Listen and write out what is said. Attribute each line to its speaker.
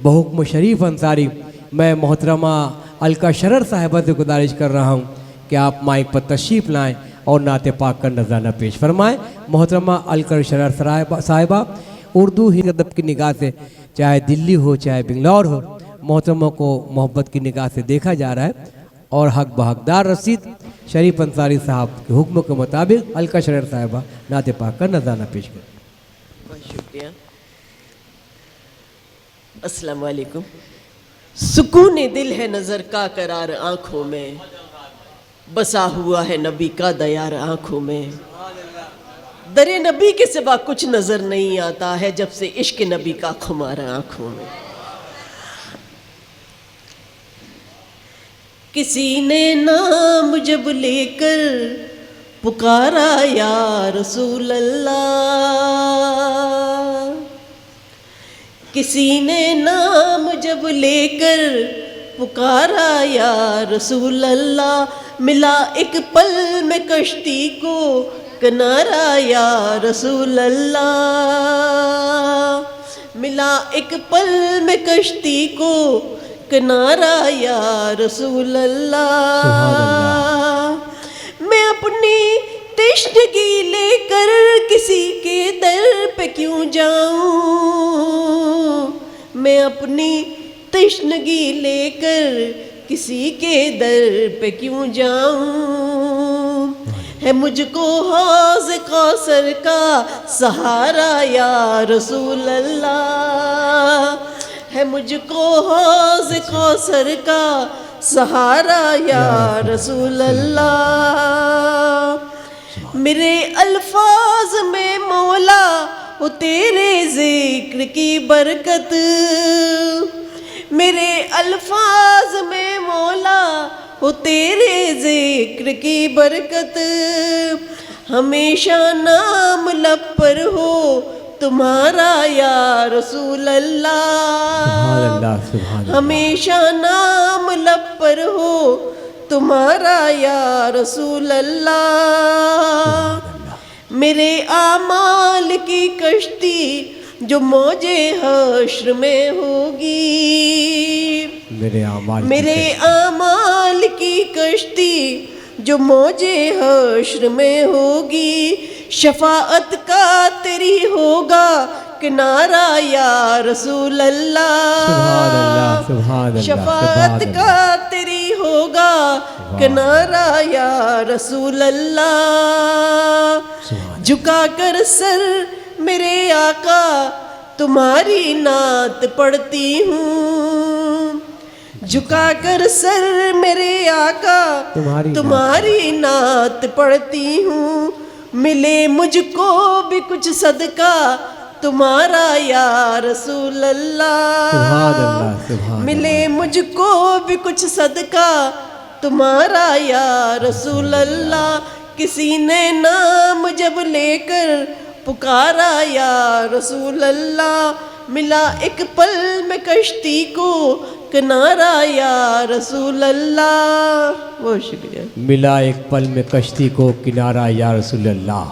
Speaker 1: बहुक्म शरीफ अंसारी, मैं मोहतरमा अलका शरर साहिबा से गुजारिश कर रहा हूँ कि आप माइक पर तशरीफ़ लाएँ और नाते पाक का नजराना पेश फरमाएँ। मोहतरमा अलका शरर साहिबा उर्दू ही अदब की निगाह से, चाहे दिल्ली हो चाहे बेंगलौर हो, मोहतरमा को मोहब्बत की निगाह से देखा जा रहा है और हक बहकदार रसीद शरीफ अंसारी साहब के हुक्म के मुताबिक अलका शरर साहिबा नाते पाक का नजराना पेश करें।
Speaker 2: बहुत शुक्रिया। अस्सलाम वालेकुम। सुकून दिल है नज़र का करार आँखों में, बसा हुआ है नबी का दयार आँखों में। दरे नबी के सिवा कुछ नज़र नहीं आता है जब से इश्क नबी का खुमार आँखों में। किसी ने नाम जब लेकर पुकारा या रसूल अल्लाह, किसी ने नाम जब लेकर पुकारा या रसूल अल्लाह, मिला एक पल में कश्ती को किनारा या रसूल अल्लाह, मिला एक पल में कश्ती को किनारा या रसूल अल्लाह। मैं अपनी तिश्तगी लेकर किसी के दर पे क्यों जाऊं, मैं अपनी तिश्तगी लेकर किसी के दर पे क्यों जाऊं। है मुझको हौज़ कौसर का सहारा या रसूल अल्लाह, है मुझको हौज़ कौसर का सहारा या रसूल अल्लाह। मेरे अल्फाज में मौला वो तेरे ज़िक्र की बरकत, मेरे अल्फाज में मौला वो तेरे ज़िक्र की बरकत। हमेशा नाम लब पर हो तुम्हारा या रसूल अल्लाह, हमेशा नाम लब पर हो तुम्हारा या रसूल अल्लाह। मेरे आमाल की कश्ती जो मौजे हश्र में होगी, मेरे आमाल की कश्ती जो मौजे हश्र में होगी, शफाअत का तेरी होगा किनारा या रसूल अल्लाह, शफाअत का तेरी होगा किनारा या रसूल अल्लाह। झुका कर सर मेरे आका तुम्हारी नात पढ़ती हूँ, झुका कर सर मेरे आका तुम्हारी नात पढ़ती हूँ। मिले मुझको भी कुछ सदका तुम्हारा या रसूल अल्लाह, मिले मुझको भी कुछ सदका तुम्हारा या रसूल अल्लाह। किसी ने नाम जब लेकर पुकारा या रसूल अल्लाह, मिला एक पल में कश्ती को किनारा या रसूल अल्लाह। बहुत शुक्रिया।
Speaker 1: मिला एक पल में कश्ती को किनारा या रसूल अल्लाह।